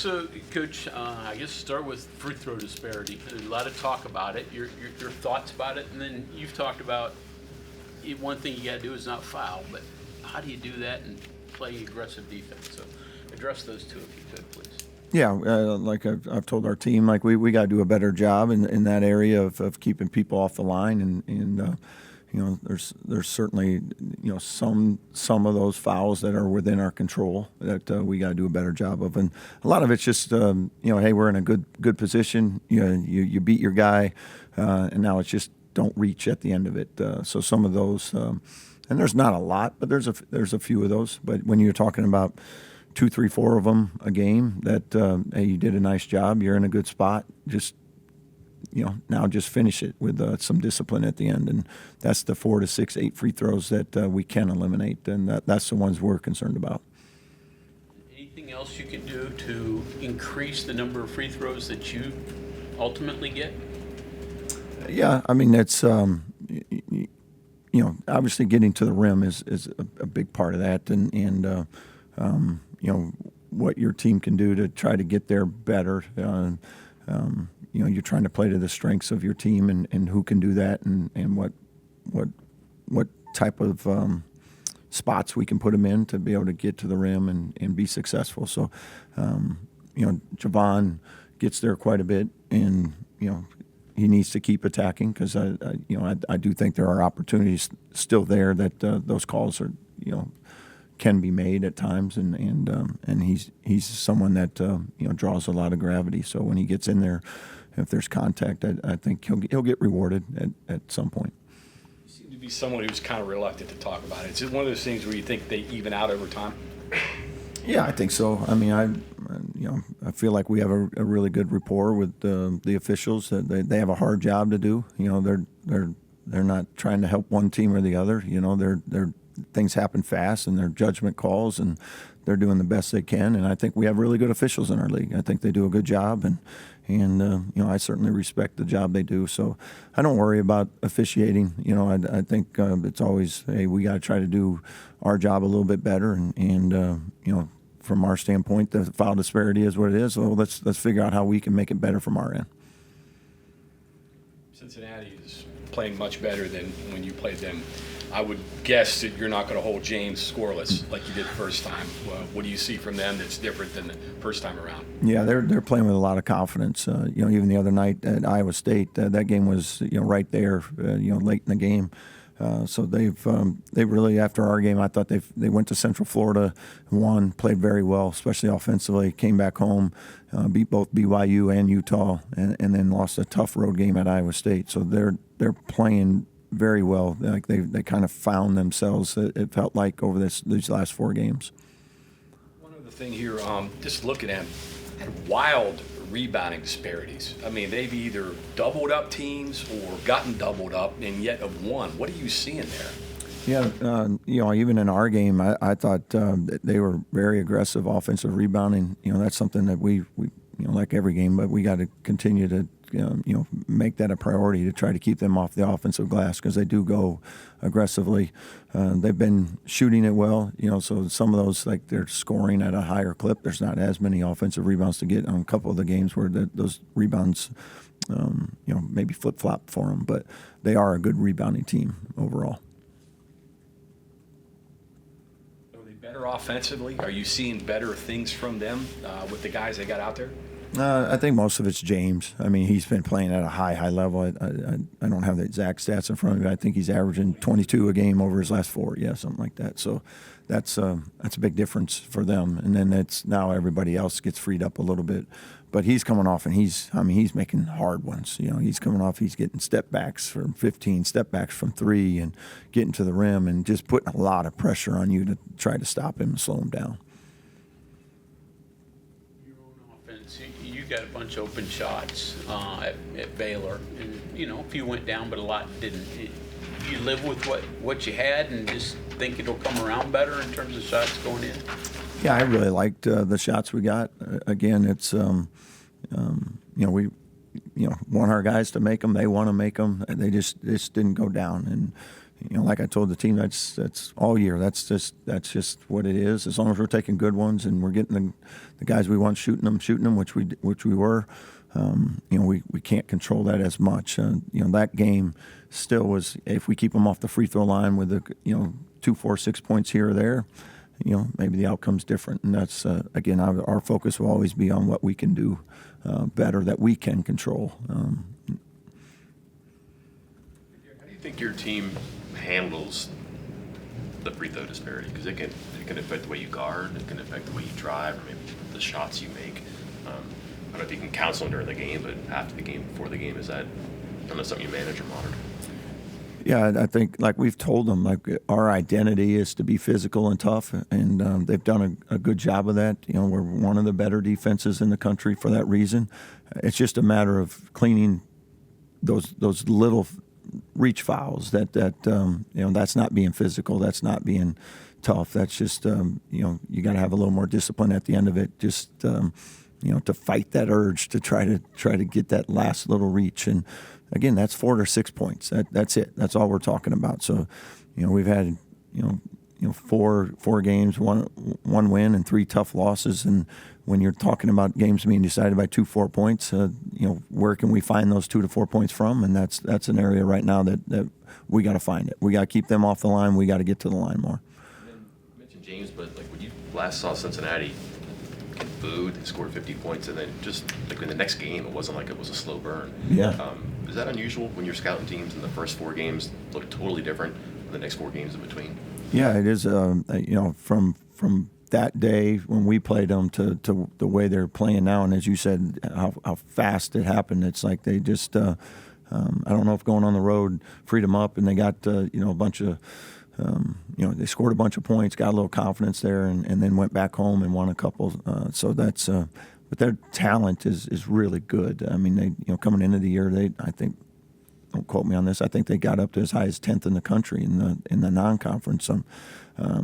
So, Coach, I guess start with free throw disparity. There's a lot of talk about it, your thoughts about it, and then you've talked about one thing you got to do is not foul, but how do you do that and play aggressive defense? So address those two if you could, please. Yeah, like I've told our team, like we got to do a better job in that area of keeping people off the line, and you know, there's certainly, you know, some of those fouls that are within our control that we got to do a better job of, and a lot of it's just you know, hey, we're in a good position, you beat your guy, and now it's just don't reach at the end of it. So some of those, and there's not a lot, but there's a few of those. But when you're talking about 2, 3, 4 of them a game, that hey, you did a nice job, you're in a good spot, just, you know, now just finish it with some discipline at the end, and that's the 4 to 6, 8 free throws that we can eliminate, and that's the ones we're concerned about. Anything else you can do to increase the number of free throws that you ultimately get? Yeah, I mean, it's you know, obviously getting to the rim is a big part of that, and you know, what your team can do to try to get there better. You know, you're trying to play to the strengths of your team and who can do that, and what type of spots we can put them in to be able to get to the rim and be successful. So, you know, Javon gets there quite a bit, and you know, he needs to keep attacking because you know, I do think there are opportunities still there that those calls are, you know, can be made at times, and he's someone that you know, draws a lot of gravity. So when he gets in there, if there's contact, I think he'll get rewarded at some point. You seem to be someone who's kind of reluctant to talk about it. Is it one of those things where you think they even out over time? Yeah, I think so. I mean, you know, I feel like we have a really good rapport with the officials. They have a hard job to do. You know, they're not trying to help one team or the other. You know, they're things happen fast, and they're judgment calls, and they're doing the best they can. And I think we have really good officials in our league. I think they do a good job, and you know, I certainly respect the job they do. So I don't worry about officiating. You know, I think it's always, hey, we got to try to do our job a little bit better, and you know, from our standpoint, the foul disparity is what it is. So let's figure out how we can make it better from our end. Cincinnati is playing much better than when you played them. I would guess that you're not going to hold James scoreless like you did the first time. What do you see from them that's different than the first time around? Yeah, they're playing with a lot of confidence. You know, even the other night at Iowa State, that game was, you know, right there, you know, late in the game. So they really, after our game, I thought they went to Central Florida, won, played very well, especially offensively. Came back home, beat both BYU and Utah, and then lost a tough road game at Iowa State. So they're playing very well. Like they kind of found themselves. It felt like over these last 4 games. One other thing here, just looking at and wild rebounding disparities. I mean, they've either doubled up teams or gotten doubled up, and yet have won. What are you seeing there? Yeah, you know, even in our game, I thought that they were very aggressive offensive rebounding. You know, that's something that we you know, like every game, but we got to continue to you know, make that a priority to try to keep them off the offensive glass because they do go aggressively. They've been shooting it well, you know, so some of those, like, they're scoring at a higher clip. There's not as many offensive rebounds to get on a couple of the games where those rebounds, you know, maybe flip-flop for them, but they are a good rebounding team overall. Are they better offensively? Are you seeing better things from them with the guys they got out there? I think most of it's James. I mean, he's been playing at a high level. I don't have the exact stats in front of me. I think he's averaging 22 a game over his last 4. Yeah, something like that. So that's a big difference for them. And then it's now everybody else gets freed up a little bit. But he's coming off, and he's making hard ones. You know, he's coming off. He's getting step backs from 15, step backs from 3, and getting to the rim, and just putting a lot of pressure on you to try to stop him and slow him down. You got a bunch of open shots at Baylor, and you know, a few went down, but a lot didn't. You live with what you had, and just think it'll come around better in terms of shots going in. Yeah, I really liked the shots we got. Again, it's you know, we want our guys to make them. They want to make them. They just didn't go down, and like I told the team, that's all year. That's just what it is. As long as we're taking good ones and we're getting the guys we want shooting them, which we were. We can't control that as much. That game still was, if we keep them off the free throw line with 2, 4, 6 points here or there, maybe the outcome's different. And that's, again, our focus will always be on what we can do better, that we can control. How do you think your team handles the free throw disparity? Because it can affect the way you guard, it can affect the way you drive, or maybe the shots you make. I don't know if you can counsel them during the game, but after the game, before the game, is that something you manage or monitor? Yeah, I think like we've told them, like our identity is to be physical and tough, and they've done a good job of that. We're one of the better defenses in the country for that reason. It's just a matter of cleaning those little reach fouls. That's not being physical. That's not being tough. That's just you got to have a little more discipline at the end of it. Just to fight that urge to try to get that last little reach. And again, that's 4 or 6 points. That's it. That's all we're talking about. So, we've had four games, one win and 3 tough losses. And when you're talking about games being decided by 2, 4 points, where can we find those 2 to 4 points from? And that's an area right now that we got to find it. We got to keep them off the line. We got to get to the line more. You mentioned James, but like when you last saw Cincinnati get booed, they scored 50 points, and then just like in the next game, it wasn't like it was a slow burn. Yeah. Is that unusual when you're scouting teams and the first 4 games look totally different than the next 4 games in between? Yeah, it is. From that day when we played them to the way they're playing now, and as you said, how fast it happened. It's like they just I don't know if going on the road freed them up, and they got a bunch of they scored a bunch of points, got a little confidence there, and then went back home and won a couple. So that's but their talent is really good. I mean, they coming into the year, I think. Don't quote me on this. I think they got up to as high as 10th in the country in the non-conference.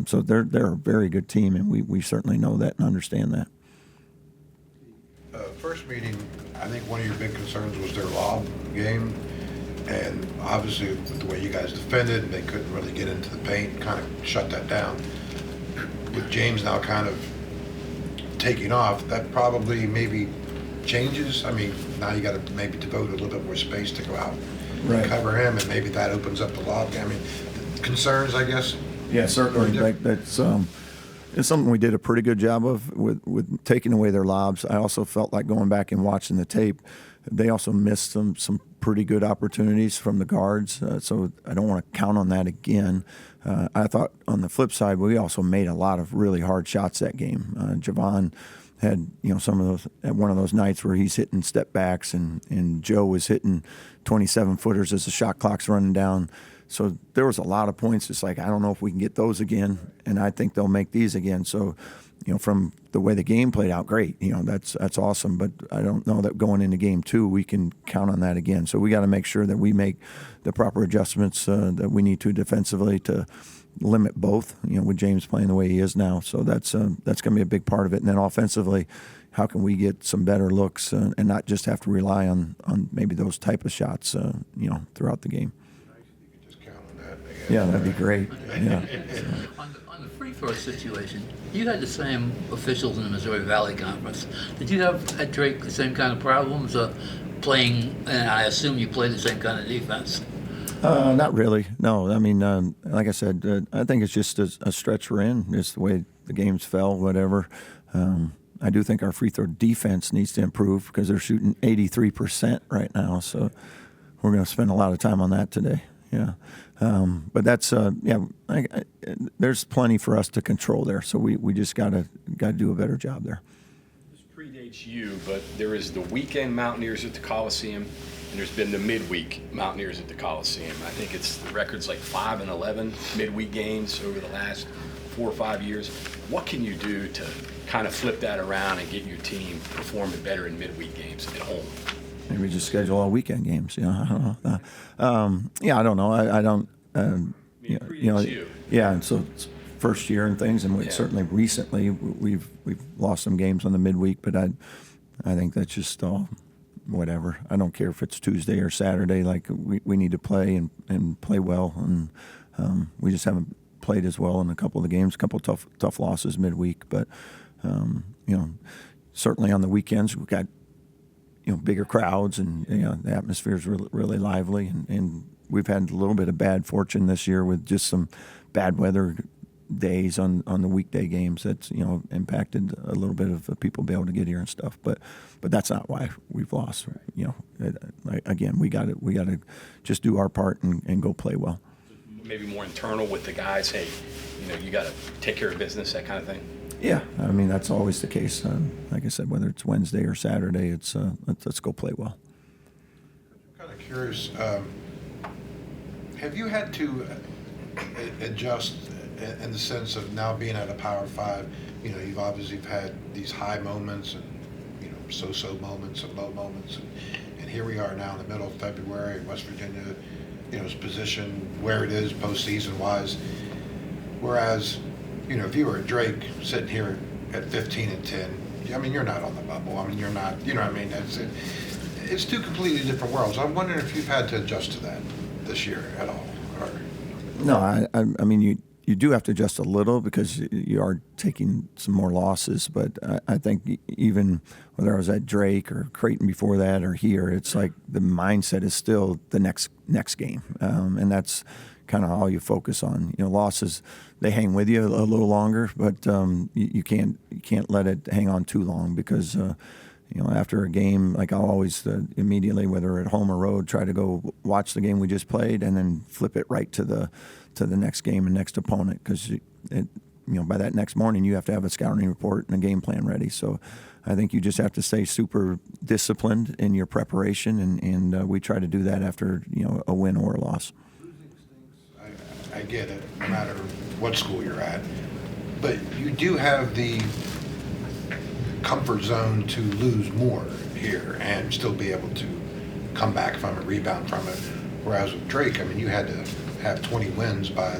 So they're a very good team, and we certainly know that and understand that. First meeting, I think one of your big concerns was their lob game, and obviously with the way you guys defended, they couldn't really get into the paint, kind of shut that down. With James now kind of taking off, that probably maybe changes. I mean, now you got to maybe devote a little bit more space to go out. Right. Cover him, and maybe that opens up the lob game. I mean, concerns, I guess. Yeah, certainly. That's it's something we did a pretty good job of with taking away their lobs. I also felt like going back and watching the tape, they also missed some pretty good opportunities from the guards. So I don't want to count on that again. I thought on the flip side, we also made a lot of really hard shots that game. Javon had some of those at one of those nights where he's hitting step backs, and Joe was hitting 27-footers as the shot clock's running down. So there was a lot of points. It's like, I don't know if we can get those again, and I think they'll make these again. So, from the way the game played out, great. That's awesome. But I don't know that going into game 2 we can count on that again. So we got to make sure that we make the proper adjustments that we need to defensively to limit both, with James playing the way he is now. So that's going to be a big part of it. And then offensively, how can we get some better looks and not just have to rely on maybe those type of shots, throughout the game. You could just count on that, I guess. Yeah, that'd be great. Yeah. On the free throw situation, you had the same officials in the Missouri Valley Conference. Did you have at Drake the same kind of problems playing? And I assume you played the same kind of defense. Not really. No, I mean, like I said, I think it's just a stretch we're in. It's the way the games fell, whatever. I do think our free throw defense needs to improve because they're shooting 83% right now. So we're going to spend a lot of time on that today. Yeah. But that's, there's plenty for us to control there. So we just got to do a better job there. This predates you, but there is the weekend Mountaineers at the Coliseum, and there's been the midweek Mountaineers at the Coliseum. I think the record's like 5 and 11 midweek games over the last 4 or 5 years. What can you do to kind of flip that around and get your team performing better in midweek games at home? Maybe just schedule all weekend games. I don't know. I don't know. I don't. You. Yeah, and so it's first year and things, and certainly recently we've lost some games on the midweek, but I think that's just all whatever. I don't care if it's Tuesday or Saturday. Like we need to play and play well, and we just haven't played as well in a couple of the games. A couple of tough losses midweek, but certainly on the weekends we've got bigger crowds, and the atmosphere is really lively, and we've had a little bit of bad fortune this year with just some bad weather days on the weekday games that's impacted a little bit of people being able to get here and stuff, but that's not why we've lost. Again, we got to just do our part and go play well. Maybe more internal with the guys. Hey, you got to take care of business, that kind of thing. Yeah, I mean that's always the case. Like I said, whether it's Wednesday or Saturday, it's let's go play well. I'm kind of curious. Have you had to adjust in the sense of now being at a Power 5? You've obviously had these high moments and so-so moments and low moments, and here we are now in the middle of February. West Virginia, is positioned where it is postseason wise. Whereas, if you were at Drake sitting here at 15-10, I mean, you're not on the bubble. I mean, you're not. What I mean? It's two completely different worlds. I'm wondering if you've had to adjust to that this year at all. Or... No, I mean you do have to adjust a little because you are taking some more losses. But I think even whether I was at Drake or Creighton before that or here, it's like the mindset is still the next game, and that's kind of all you focus on. Losses, they hang with you a little longer, but you can't let it hang on too long because after a game, like I'll always immediately, whether at home or road, try to go watch the game we just played and then flip it right to the next game and next opponent, because by that next morning you have to have a scouting report and a game plan ready. So I think you just have to stay super disciplined in your preparation, and we try to do that after a win or a loss. I get it, no matter what school you're at, but you do have the comfort zone to lose more here and still be able to come back from it, rebound from it. Whereas with Drake, I mean, you had to have 20 wins by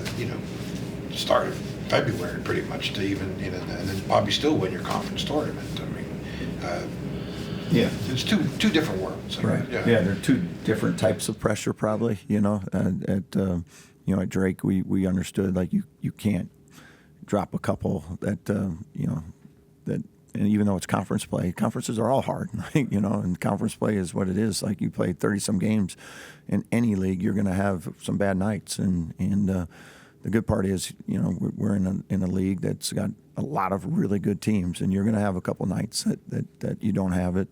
start of February pretty much to even and then probably still win your conference tournament. I mean, yeah, it's two different worlds. Right. Yeah, they're two different types of pressure probably. At Drake, we understood like you can't drop a couple that that. And even though it's conference play, conferences are all hard, and conference play is what it is. Like you play 30-some games in any league, you're going to have some bad nights. And the good part is, we're in a league that's got a lot of really good teams, and you're going to have a couple nights that you don't have it,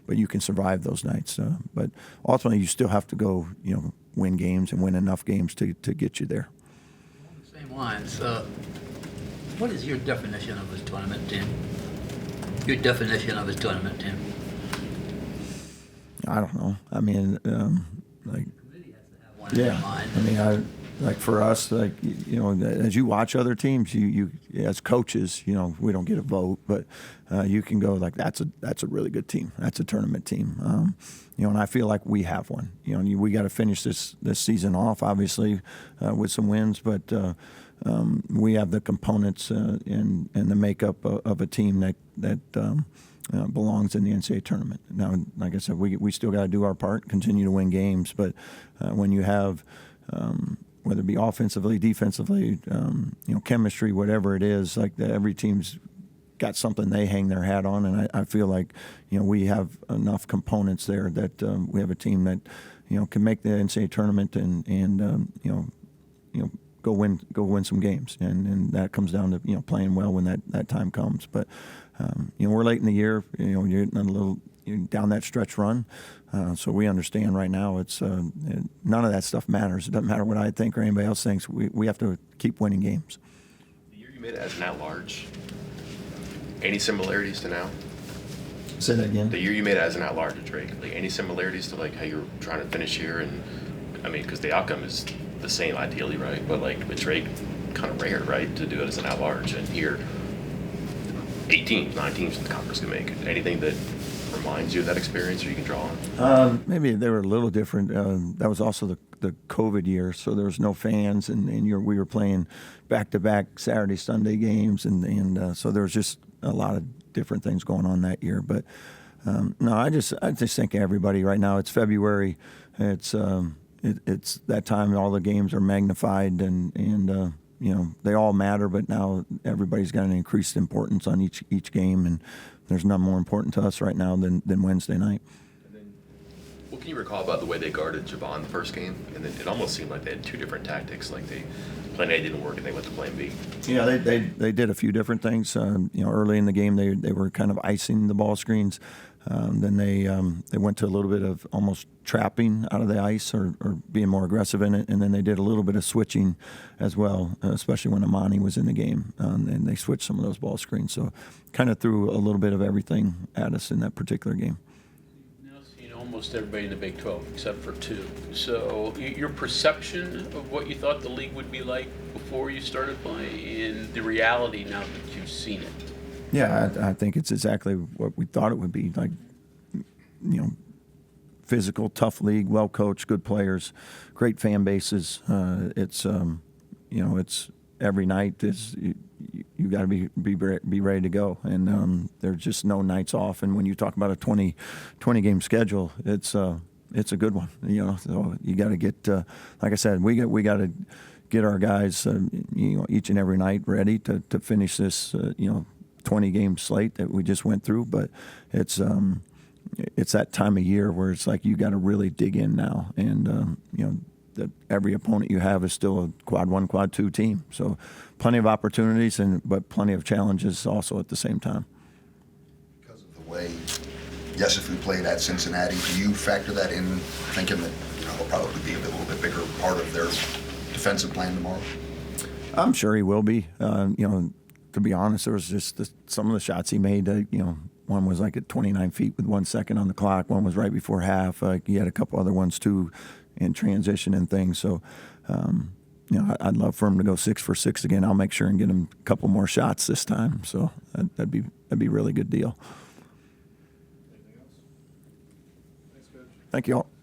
but you can survive those nights. But ultimately, you still have to go, win games and win enough games to get you there. Along the same lines, what is your definition of a tournament team? Your definition of a tournament team? I don't know. I mean, like, The committee has to have one in their yeah. mind. I mean, like for us, like as you watch other teams, you as coaches, we don't get a vote, but you can go like that's a really good team. That's a tournament team. And I feel like we have one. We got to finish this season off, obviously, with some wins, but. We have the components and the makeup of a team that belongs in the NCAA tournament. Now, like I said, we still got to do our part, continue to win games. But when you have, whether it be offensively, defensively, chemistry, whatever it is, like every team's got something they hang their hat on, and I feel like we have enough components there that we have a team that can make the NCAA tournament and go win some games, and that comes down to playing well when that time comes. But we're late in the year. You're getting a little down that stretch run, so we understand right now it's none of that stuff matters. It doesn't matter what I think or anybody else thinks. We have to keep winning games. The year you made it as an at-large, any similarities to now? Say that again. The year you made it as an at-large at Drake, like any similarities to like how you're trying to finish here? And I mean, because the outcome is the same ideally, right? But like with Drake, kind of rare, right, to do it as an at-large, and here 8 teams, 9 teams in the conference can make it. Anything that reminds you of that experience or you can draw on? Maybe they were a little different. That was also the COVID year, so there was no fans, and we were playing back-to-back Saturday, Sunday games, and so there was just a lot of different things going on that year. But No, I just think everybody right now. It's February. It's it's that time. All the games are magnified, and you know, they all matter. But now everybody's got an increased importance on each game, and there's none more important to us right now than Wednesday night. What can you recall about the way they guarded Javon the first game? And then it almost seemed like they had two different tactics. Like plan A didn't work and they went to plan B. Yeah, they did a few different things. You know, early in the game they were kind of icing the ball screens. Then they went to a little bit of almost trapping out of the ice or being more aggressive in it. And then they did a little bit of switching as well, especially when Amani was in the game. And they switched some of those ball screens. So kind of threw a little bit of everything at us in that particular game. Almost everybody in the Big 12 except for two. So your perception of what you thought the league would be like before you started playing and the reality now that you've seen it. Yeah, I think it's exactly what we thought it would be. Like, you know, physical, tough league, well coached, good players, great fan bases. It's you know, it's every night is you got to be ready to go, and there's just no nights off. And when you talk about a 20 game schedule, it's a good one. You know, so you got to get like I said, we got to get our guys you know, each and every night ready to finish this you know, 20 game slate that we just went through. But it's that time of year where it's like you got to really dig in now, and you know, that every opponent you have is still a quad 1, quad 2 team. So plenty of opportunities, but plenty of challenges also at the same time. Because of the way Yesifou played at Cincinnati, do you factor that in, thinking that, you know, he'll probably be a little bit bigger part of their defensive plan tomorrow? I'm sure he will be. You know, to be honest, there was just some of the shots he made. You know, one was like at 29 feet with 1 second on the clock. One was right before half. He had a couple other ones too, in transition and things. So, you know, I'd love for him to go 6 for 6 again. I'll make sure and get him a couple more shots this time. So that'd be a really good deal. Anything else? Thanks, Coach. Thank you all.